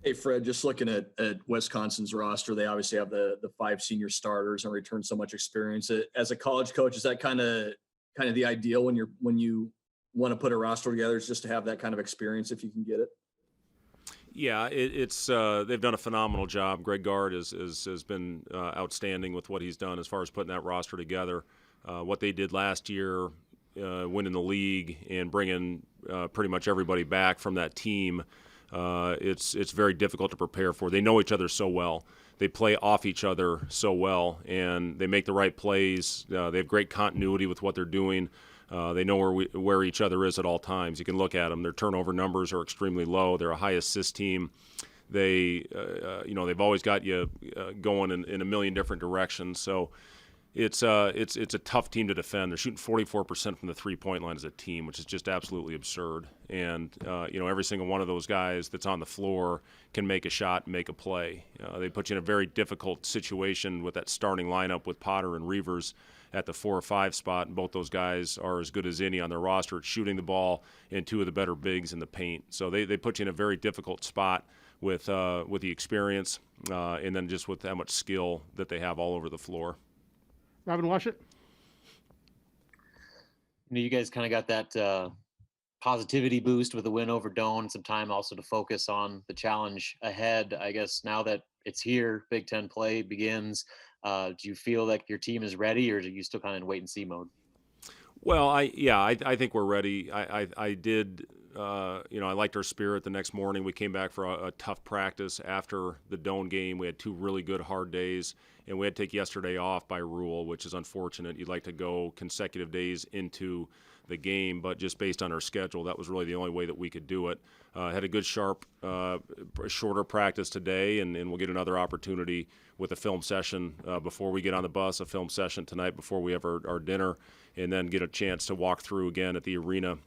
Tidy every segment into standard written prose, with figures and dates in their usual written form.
Hey, Fred, just looking at Wisconsin's roster, they obviously have the five senior starters and return so much experience. As a college coach, is that kind of the ideal when you want to put a roster together, is just to have that kind of experience if you can get it? Yeah, it's they've done a phenomenal job. Greg Gard has been outstanding with what he's done as far as putting that roster together. What they did last year, winning the league and bringing pretty much everybody back from that team, it's very difficult to prepare for. They know each other so well. They play off each other so well, and they make the right plays. They have great continuity with what they're doing. They know where each other is at all times. You can look at them. Their turnover numbers are extremely low. They're a high assist team. They've always got you going in a million different directions. So it's a tough team to defend. They're shooting 44% from the three-point line as a team, which is just absolutely absurd. And every single one of those guys that's on the floor can make a shot and make a play. They put you in a very difficult situation with that starting lineup with Potter and Reavers at the 4 or 5 spot, and both those guys are as good as any on their roster at shooting the ball and two of the better bigs in the paint. So they put you in a very difficult spot with the experience and then just with how much skill that they have all over the floor. Robin Washut? You guys kind of got that positivity boost with the win over Doane, some time also to focus on the challenge ahead. I guess now that it's here, Big Ten play begins. Do you feel like your team is ready, or are you still kind of in wait and see mode? Well, I think we're ready. I did, I liked our spirit the next morning. We came back for a tough practice after the Doane game. We had 2 really good hard days, and we had to take yesterday off by rule, which is unfortunate. You'd like to go consecutive days into the game, but just based on our schedule, that was really the only way that we could do it. Had a good, sharp, shorter practice today, and we'll get another opportunity with a film session before we get on the bus, a film session tonight before we have our dinner, and then get a chance to walk through again at the arena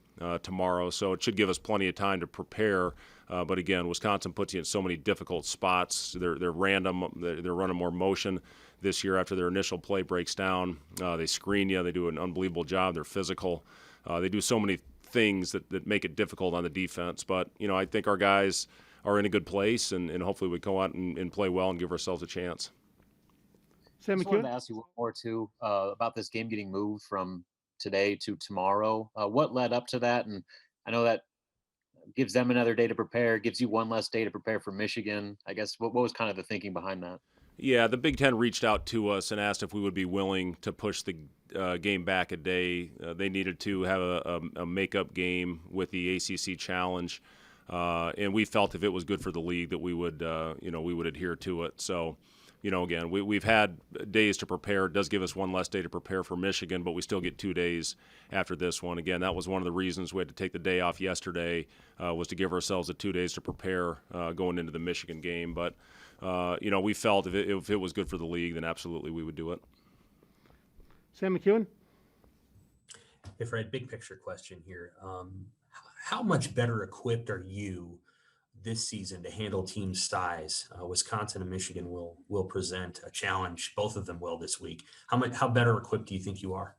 tomorrow. So it should give us plenty of time to prepare. But again, Wisconsin puts you in so many difficult spots. They're random. They're running more motion this year after their initial play breaks down. They screen you. They do an unbelievable job. They're physical. They do so many things that make it difficult on the defense. But, I think our guys are in a good place, and hopefully we go out and play well and give ourselves a chance. I just wanted to ask you one more, too, about this game getting moved from today to tomorrow. What led up to that? And I know that gives them another day to prepare, gives you one less day to prepare for Michigan. I guess what was kind of the thinking behind that? Yeah, the Big Ten reached out to us and asked if we would be willing to push the game back a day. They needed to have a makeup game with the ACC Challenge, and we felt if it was good for the league that we would adhere to it. So, again, we've had days to prepare. It does give us one less day to prepare for Michigan, but we still get 2 days after this one. Again, that was one of the reasons we had to take the day off yesterday, was to give ourselves the 2 days to prepare going into the Michigan game. But we felt if it was good for the league, then absolutely we would do it. Sam McEwen? Hey, Fred, big picture question here. How much better equipped are you this season to handle team size? Wisconsin and Michigan will present a challenge. Both of them will this week. How better equipped do you think you are?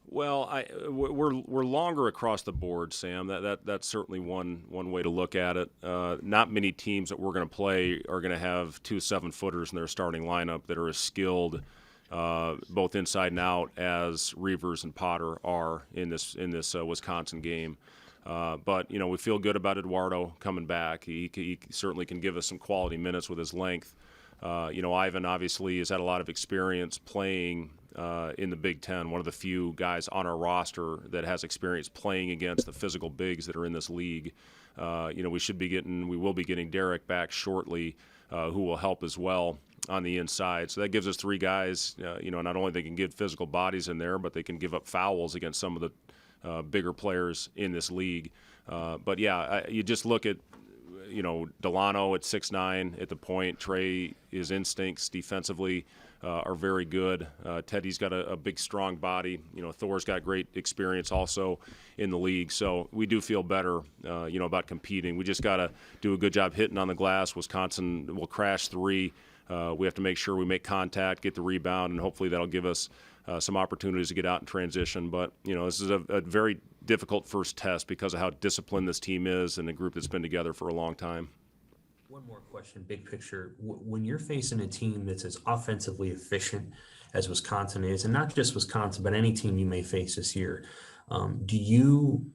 Well, we're longer across the board, Sam. That's certainly one way to look at it. Not many teams that we're going to play are going to have 2 7-footers in their starting lineup that are as skilled, both inside and out, as Reavers and Potter are in this Wisconsin game. But we feel good about Eduardo coming back. He certainly can give us some quality minutes with his length. Ivan obviously has had a lot of experience playing in the Big Ten, one of the few guys on our roster that has experience playing against the physical bigs that are in this league. We will be getting Derek back shortly, who will help as well on the inside. So that gives us 3 guys, not only they can get physical bodies in there, but they can give up fouls against some of the bigger players in this league. But yeah, you just look at, Delano at 6'9" at the point. Trey, his instincts defensively are very good. Teddy's got a big, strong body. Thor's got great experience also in the league. So we do feel better, about competing. We just got to do a good job hitting on the glass. Wisconsin will crash 3. We have to make sure we make contact, get the rebound, and hopefully that'll give us some opportunities to get out and transition. But, this is a very difficult first test because of how disciplined this team is and a group that's been together for a long time. One more question, big picture. When you're facing a team that's as offensively efficient as Wisconsin is, and not just Wisconsin, but any team you may face this year, do you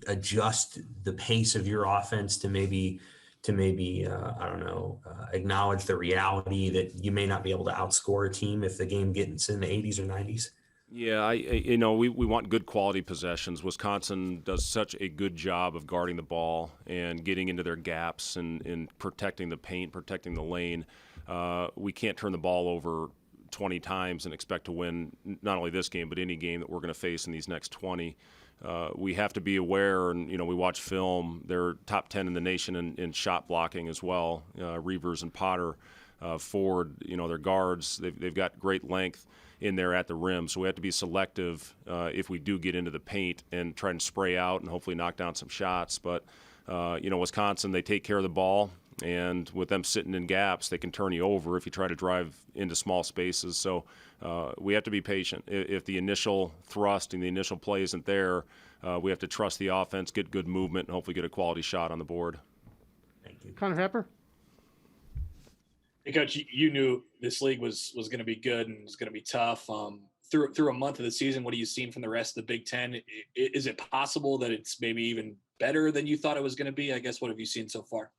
adjust the pace of your offense to maybe I don't know, acknowledge the reality that you may not be able to outscore a team if the game gets in the 80s or 90s? Yeah, we want good quality possessions. Wisconsin does such a good job of guarding the ball and getting into their gaps and protecting the paint, protecting the lane. We can't turn the ball over 20 times and expect to win not only this game, but any game that we're going to face in these next 20. We have to be aware, and we watch film. They're top 10 in the nation in shot blocking as well. Reavers and Potter, Ford, their guards. They've got great length in there at the rim, so we have to be selective if we do get into the paint and try and spray out and hopefully knock down some shots. But Wisconsin, they take care of the ball, and with them sitting in gaps, they can turn you over if you try to drive into small spaces. So we have to be patient. If the initial thrust and the initial play isn't there, we have to trust the offense, get good movement, and hopefully get a quality shot on the board. Thank you. Connor Happer. Hey, Coach, you knew this league was going to be good and was going to be tough. Through a month of the season, what are you seeing from the rest of the Big Ten? Is it possible that it's maybe even better than you thought it was going to be? I guess, what have you seen so far?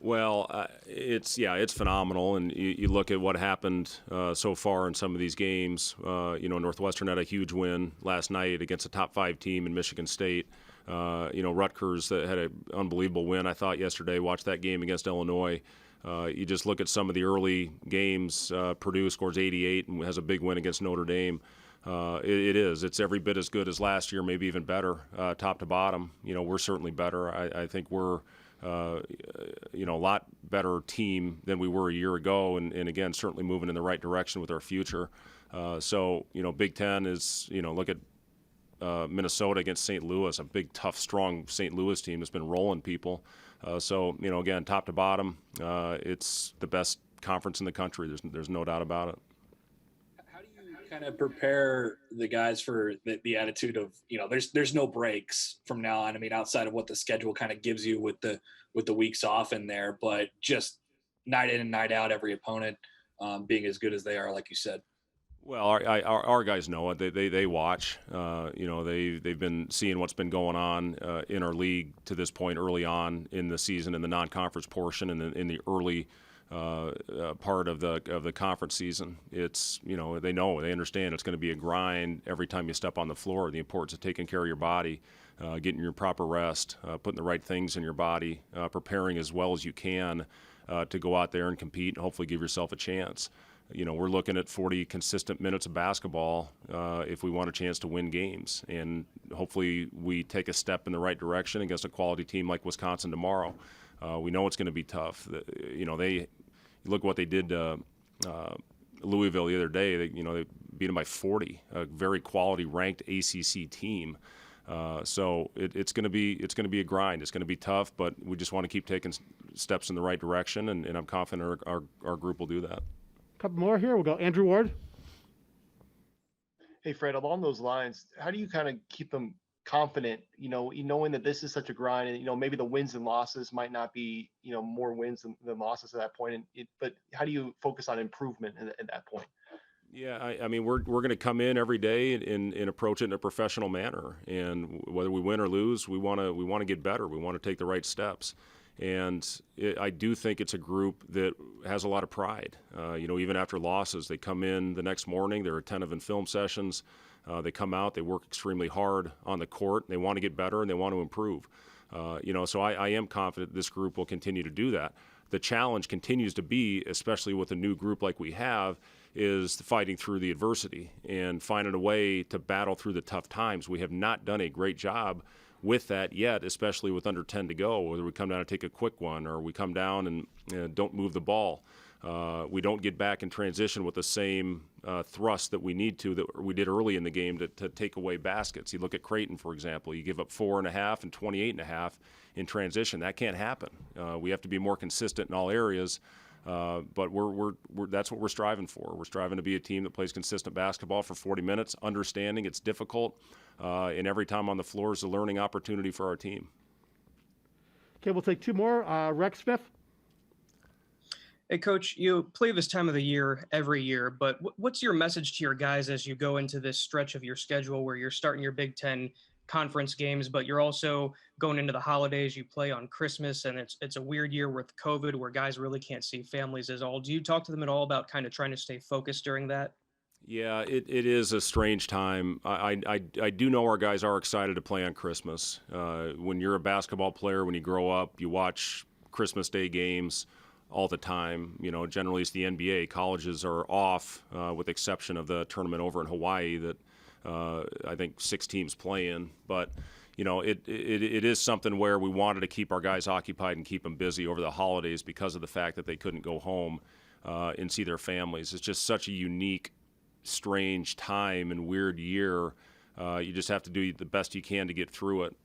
Well, it's phenomenal, and you look at what happened so far in some of these games. Northwestern had a huge win last night against a top 5 team in Michigan State. Rutgers had an unbelievable win, I thought, yesterday. Watched that game against Illinois. You just look at some of the early games. Purdue scores 88 and has a big win against Notre Dame. It's every bit as good as last year, maybe even better, top to bottom. We're certainly better. I think we're a lot better team than we were a year ago, and again, certainly moving in the right direction with our future. Big Ten is, look at Minnesota against St. Louis, a big, tough, strong St. Louis team that's been rolling people. Again, top to bottom, it's the best conference in the country. There's no doubt about it. How do you kind of prepare the guys for the attitude of, there's no breaks from now on? I mean, outside of what the schedule kind of gives you with the weeks off in there, but just night in and night out, every opponent being as good as they are, like you said. Well, our guys know it. They watch. They've been seeing what's been going on in our league to this point early on in the season, in the non-conference portion, and in the early part of the conference season. It's they understand it's going to be a grind every time you step on the floor. The importance of taking care of your body, getting your proper rest, putting the right things in your body, preparing as well as you can to go out there and compete and hopefully give yourself a chance. We're looking at 40 consistent minutes of basketball if we want a chance to win games. And hopefully we take a step in the right direction against a quality team like Wisconsin tomorrow. We know it's going to be tough. They look what they did to Louisville the other day. They beat them by 40, a very quality ranked ACC team. So it's going to be a grind. It's going to be tough, but we just want to keep taking steps in the right direction, and I'm confident our group will do that. Couple more here. We'll go Andrew Ward. Hey, Fred, along those lines, how do you kind of keep them confident, knowing that this is such a grind and, maybe the wins and losses might not be, more wins than losses at that point. But how do you focus on improvement at that point? Yeah, I mean, we're going to come in every day and approach it in a professional manner. And whether we win or lose, we want to get better. We want to take the right steps. And I do think it's a group that has a lot of pride. Even after losses, they come in the next morning, they're attentive in film sessions. They come out, they work extremely hard on the court. They want to get better and they want to improve. So I am confident this group will continue to do that. The challenge continues to be, especially with a new group like we have, is fighting through the adversity and finding a way to battle through the tough times. We have not done a great job with that yet, especially with under 10 to go, whether we come down and take a quick one or we come down and don't move the ball. We don't get back in transition with the same thrust that we need to, that we did early in the game to take away baskets. You look at Creighton, for example. You give up 4.5 and 28.5 in transition. That can't happen. We have to be more consistent in all areas, but that's what we're striving for. We're striving to be a team that plays consistent basketball for 40 minutes, understanding it's difficult, and every time on the floor is a learning opportunity for our team. Okay, we'll take two more. Rex Smith. Hey, Coach, you play this time of the year every year, but what's your message to your guys as you go into this stretch of your schedule where you're starting your Big Ten conference games, but you're also going into the holidays? You play on Christmas, and it's a weird year with COVID where guys really can't see families at all. Do you talk to them at all about kind of trying to stay focused during that? Yeah, it is a strange time. I do know our guys are excited to play on Christmas. When you're a basketball player, when you grow up, you watch Christmas Day games all the time. You know, generally it's the NBA. Colleges are off, with the exception of the tournament over in Hawaii that I think 6 teams play in. But, you know, it is something where we wanted to keep our guys occupied and keep them busy over the holidays because of the fact that they couldn't go home and see their families. It's just such a unique, strange time and weird year. You just have to do the best you can to get through it.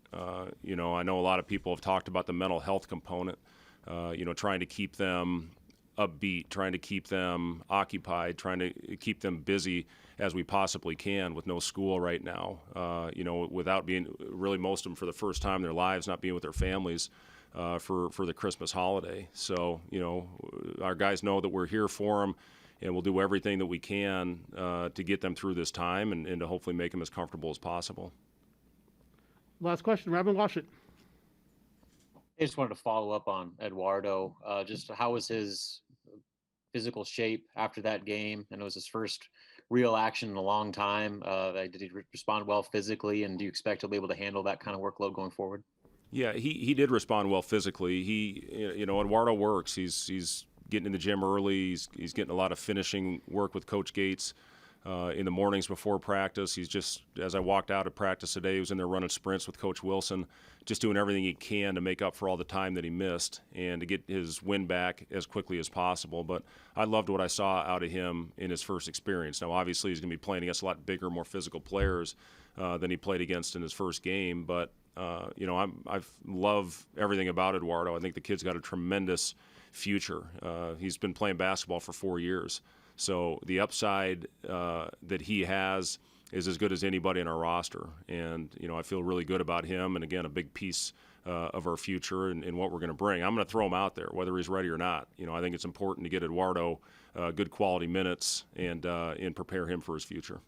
You know, I know a lot of people have talked about the mental health component. You know, trying to keep them upbeat, trying to keep them occupied, trying to keep them busy as we possibly can with no school right now. You know, without being really, most of them for the first time in their lives, not being with their families for the Christmas holiday. So, you know, our guys know that we're here for them, and we'll do everything that we can to get them through this time and to hopefully make them as comfortable as possible. Last question, Robin Washit. I just wanted to follow up on Eduardo. Just how was his physical shape after that game? And it was his first real action in a long time. Did he respond well physically, and do you expect to be able to handle that kind of workload going forward? Yeah, he did respond well physically. You know, Eduardo works. He's getting in the gym early. He's getting a lot of finishing work with Coach Gates in the mornings before practice. He's just, as I walked out of practice today, he was in there running sprints with Coach Wilson, just doing everything he can to make up for all the time that he missed and to get his win back as quickly as possible. But I loved what I saw out of him in his first experience. Now, obviously, he's going to be playing against a lot bigger, more physical players than he played against in his first game. But, you know, I love everything about Eduardo. I think the kid's got a tremendous future. He's been playing basketball for 4 years. So the upside that he has is as good as anybody in our roster. And, you know, I feel really good about him. And, again, a big piece of our future and what we're going to bring. I'm going to throw him out there, whether he's ready or not. You know, I think it's important to get Eduardo good quality minutes and prepare him for his future.